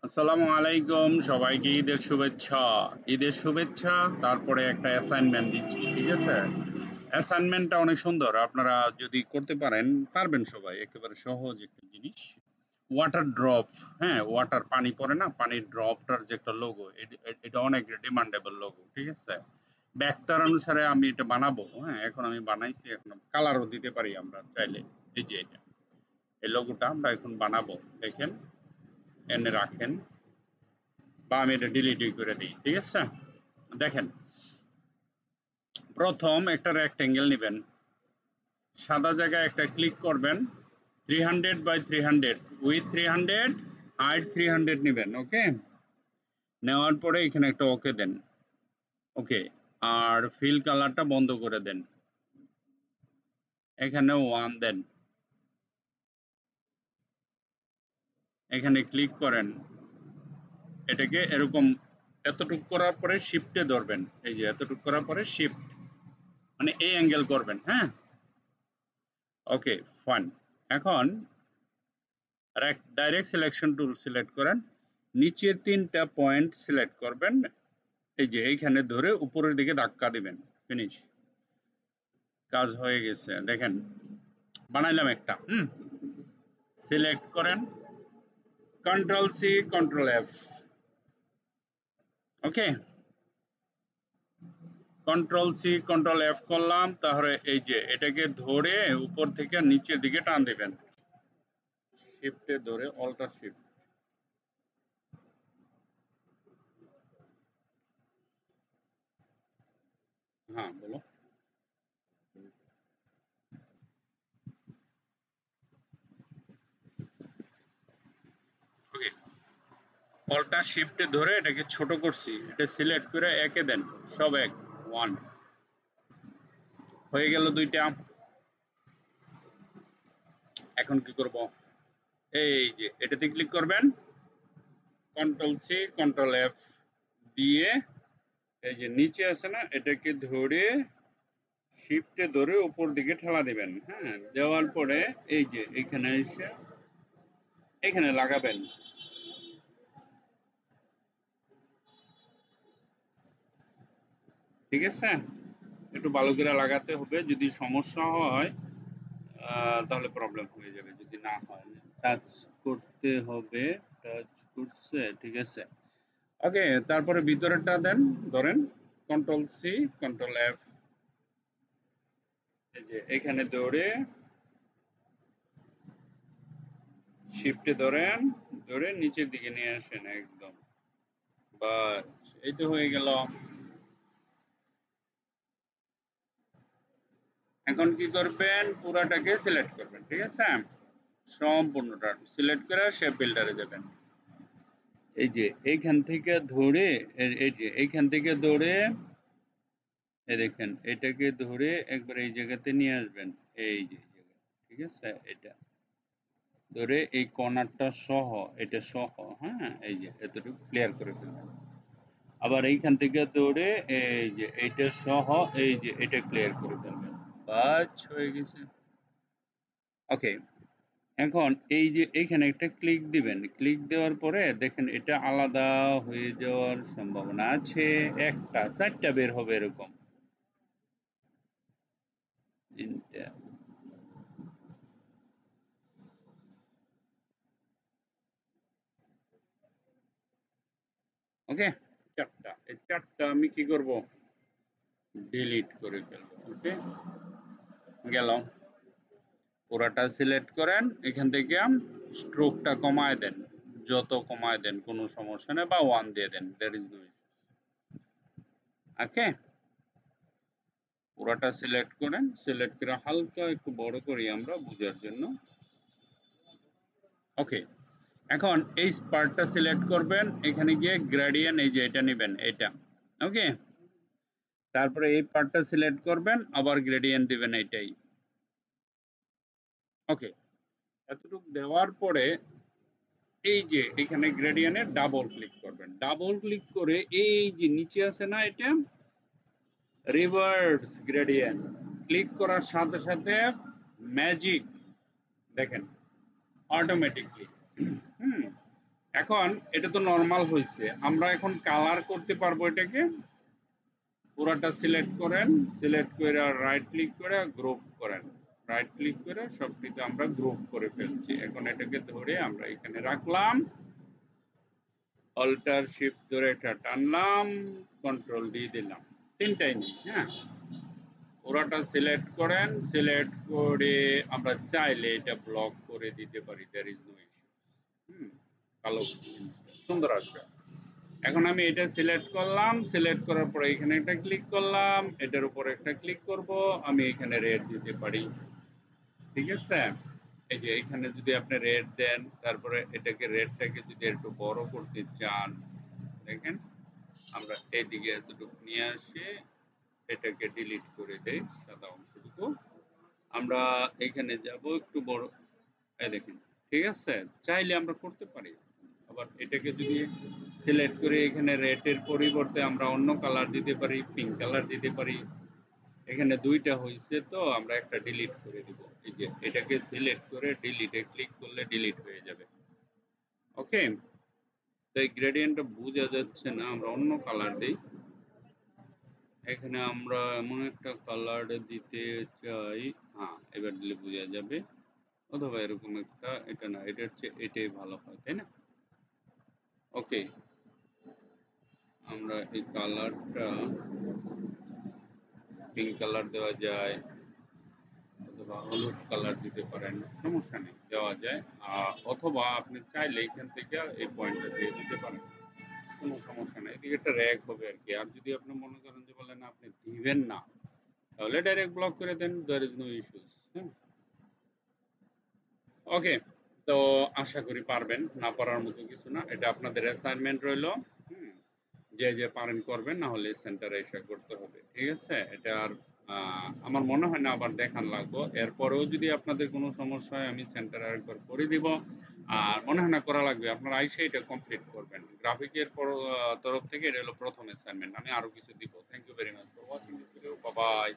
আসসালামু আলাইকুম, সবাইকে ঈদের শুভেচ্ছা। ঈদের শুভেচ্ছা। তারপরে একটা অ্যাসাইনমেন্ট দিচ্ছি, ঠিক আছে? অ্যাসাইনমেন্টটা অনেক সুন্দর, আপনারা যদি করতে পারেন পারবেন সবাই। একেবারে সহজ একটা জিনিস। ওয়াটার ড্রপ, হ্যাঁ, ওয়াটার পানি পড়ে না, পানির ড্রপটার যে একটা লোগো, এটা অনেক ডিমান্ডেবল লোগো, ঠিক আছে? ব্যাকটার অনুসারে আমি এটা বানাবো। হ্যাঁ, এখন আমি বানাইছি, এখন কালারও দিতে পারি আমরা চাইলে। এই যে এটা, এই লোগোটা আমরা এখন বানাবো। দেখেন, এনে রাখেন, বা আমি এটা ডিলিটই করে দিই, ঠিক আছে? দেখেন, প্রথম একটা রেক্টেঙ্গেল নেবেন, সাদা জায়গায় একটা ক্লিক করবেন, 300 বাই 300, উইথ 300, হাইট 300 নেবেন। ওকে, নেওয়ার পরে এখানে একটা ওকে দেন। ওকে, আর ফিল কালারটা বন্ধ করে দেন, এখানে 1 দেন, এখানে ক্লিক করেন, এটাকে এরকম এতটুক করার পরে শিফটে ধরবেন। এই যে এতটুক করার পরে শিফট, মানে এই অ্যাঙ্গেল করবেন। হ্যাঁ, ওকে, ফাইন। এখন ডাইরেক্ট সিলেকশন টুল সিলেক্ট করেন, নিচের 3টা পয়েন্ট সিলেক্ট করবেন, এই যে এইখানে ধরে উপরের দিকে ধাক্কা দিবেন। ফিনিশ, কাজ হয়ে গেছে। দেখেন, বানাইলাম একটা। সিলেক্ট করেন, কন্ট্রোল সি, কন্ট্রোল এফ। ওকে, কন্ট্রোল সি, কন্ট্রোল এফ করলাম। তাহলে এই যে এটাকে ধরে উপর থেকে নিচের দিকে টান দিবেন, শিফটে ধরে, অল্টার শিফট। হ্যাঁ, বলো। ওকে, অল্টার শিফটে ধরে এটাকে ছোট করছি, এটা সিলেক্ট করে একে দেন, সব এক, 1 হয়ে গেল। 2টা। এখন কি করব? এই যে এটাতে ক্লিক করবেন, কন্ট্রোল সি, কন্ট্রোল এফ দিয়ে এই যে নিচে আছে না, এটাকে ধরে শিফটে ধরে উপর দিকে ঠেলা দিবেন। হ্যাঁ, দেওয়ার পরে এই যে এখানে এসে এখানে লাগাবেন। ঠিক আছে, একটু ভালো করে লাগাতে হবে। যদি সমস্যা হয় তাহলে প্রবলেম হয়ে যাবে, যদি না হয় টাচ করতে হবে। টাচ করছে, ঠিক আছে। ওকে, তারপরে ভিতরেরটা দেন, ধরেন কন্ট্রোল সি, কন্ট্রোল এফ, এই যে এখানে ধরে শিফটে ধরেন, ধরে নিচের দিকে নিয়ে আসেন একদম। বাস, এই তো হয়ে গেল। এখন কি করবেন? পুরাটাকে সিলেক্ট করবেন, ঠিক আছে? সম্পূর্ণটা সিলেক্ট করে শেপ বিল্ডারে যাবেন। এই যে এইখান থেকে ধরে, এই যে এইখান থেকে ধরে, এই দেখেন, এটাকে ধরে একবার এই জায়গাতে নিয়ে আসবেন। এই যে এই জায়গা, ঠিক আছে? এটা ধরে এই কর্নারটা সহ, এটা সহ, হ্যাঁ, এই যে এতটুকু ক্লিয়ার করে ফেলবেন। আবার এইখান থেকে ধরে এই যে এইটা সহ, এই যে এটা ক্লিয়ার করে ফেলবেন। বাস, হয়ে গেছে। ওকে, এখন এই যে এইখানে একটা ক্লিক দিবেন, ক্লিক দেওয়ার পরে দেখেন এটা আলাদা হয়ে যাওয়ার সম্ভাবনা আছে। একটা 4টা বের হবে এরকম, 3টা। ওকে, 4টা। এই 4টা আমি কি করব? ডিলিট করে ফেলবো। ওকে, গেল। পুরাটা সিলেক্ট করেন, এখান থেকে স্ট্রোকটা কমায় দেন, যত কমায় দেন কোনো সমস্যা নেই, বা 1 দিয়ে দেন, দ্যাট ইজ নো ইস্যু। ওকে, পুরাটা সিলেক্ট করেন, সিলেক্ট করে হালকা একটু বড় করি আমরা বোঝার জন্য। ওকে, এখন এই পার্টটা সিলেক্ট করবেন, এখানে গিয়ে গ্রেডিয়েন্ট, এই যে এটা নেবেন, এটা। ওকে, তারপরে এই পার্টটা সিলেক্ট করবেন, আবার গ্রেডিয়েন্ট দিবেন এইটাই। ওকে, এতটুকু দেওয়ার পরে এই যে এখানে গ্রেডিয়েন্টে ডাবল ক্লিক করবেন, ডাবল ক্লিক করে এই যে নিচে আছে না, এটা রিভার্স গ্রেডিয়েন্ট, ক্লিক করার সাথে সাথে ম্যাজিক, দেখেন, অটোমেটিকলি। হুম, এখন এটা তো নরমাল হয়েছে, আমরা এখন কালার করতে পারবো এটাকে। পুরাটা সিলেক্ট করেন, সিলেক্ট করে রাইট ক্লিক করে গ্রুপ করেন, রাইট ক্লিক করে সবটিতে আমরা গ্রুপ করে ফেলছি। এখন এটাকে ধরে আমরা এখানে রাখলাম, অল্টার শিফট ধরে এটা টানলাম, কন্ট্রোল দিয়ে দিলাম, তিনটাই নেই। হ্যাঁ, পুরাটা সিলেক্ট করেন, সিলেক্ট করে আমরা চাইলে এটা ব্লক করে দিতে পারি, দ্যার ইজ নো ইস্যু। কালো জিনিসটা সুন্দর আসবে। এখন আমি এটা সিলেক্ট করলাম, সিলেক্ট করার পরে এখানে একটা ক্লিক করলাম, এটার উপর একটা ক্লিক করব, আমি এখানে রেড দিতে পারি। ঠিক আছে, এই যে এখানে যদি আপনি রেড দেন, তারপরে এটাকে রেডটাকে যদি একটু বড় করতে চান, দেখেন আমরা এইদিকে এতটুকু নিয়ে আসি, এটাকে ডিলিট করে দেই সাদা অংশটুকু, আমরা এখানে যাব একটু বড়, এই দেখেন। ঠিক আছে, চাইলে আমরা করতে পারি। আবার এটাকে যদি সিলেক্ট করে এখানে রেডের পরিবর্তে আমরা অন্য কালার দিতে পারি, পিঙ্ক কালার দিতে পারি। এখানে দুইটা হয়েছে তো আমরা একটা ডিলিট করে দিব। এই যে এটাকে সিলেক্ট করে ডিলিটে ক্লিক করলে ডিলিট হয়ে যাবে। ওকে, তো এই গ্রেডিয়েন্টটা বোঝা যাচ্ছে না, আমরা অন্য কালার দিই। এখানে আমরা এমন একটা কালার দিতে চাই, হ্যাঁ এবার দিলে বোঝা যাবে, অথবা এরকম একটা, এটা না, এটার চেয়ে এটাই ভালো হয়, তাই না? ওকে, আমরা এই কালারটা পিঙ্ক কালার দেওয়া যায়, অথবা হলুদ কালার দিতে পারেন, সমস্যা নেই, দেওয়া যায়। অথবা আপনি চাইলে এখান থেকে এই পয়েন্টটা দিয়ে দিতে পারেন, কোনো সমস্যা নেই, এদিকে একটা র্যাক হবে আর কি। আর যদি আপনি মনে করেন যে বলেন আপনি দিবেন না, তাহলে ডাইরেক্ট ব্লক করে দেন, দেয়ার ইজ নো ইস্যুস। হ্যাঁ, ওকে, তো আশা করি পারবেন, না পারার মতো কিছু না, এটা আপনাদের অ্যাসাইনমেন্ট রইল। হুম, যে যে পারেন করবেন, না হলে সেন্টারে এসে করতে হবে। ঠিক আছে, এটা আর আমার মনে হয় না আবার দেখান লাগবো। এরপরেও যদি আপনাদের কোনো সমস্যা হয় আমি সেন্টারে আরেকবার করে দিব। আর মনে হয় না করা লাগবে, আপনারা আইসে এটা কমপ্লিট করবেন। গ্রাফিকের তরফ থেকে এটা হলো প্রথম অ্যাসাইনমেন্ট, আমি আরো কিছু দিব। Thank you very much for watching this video, bye by.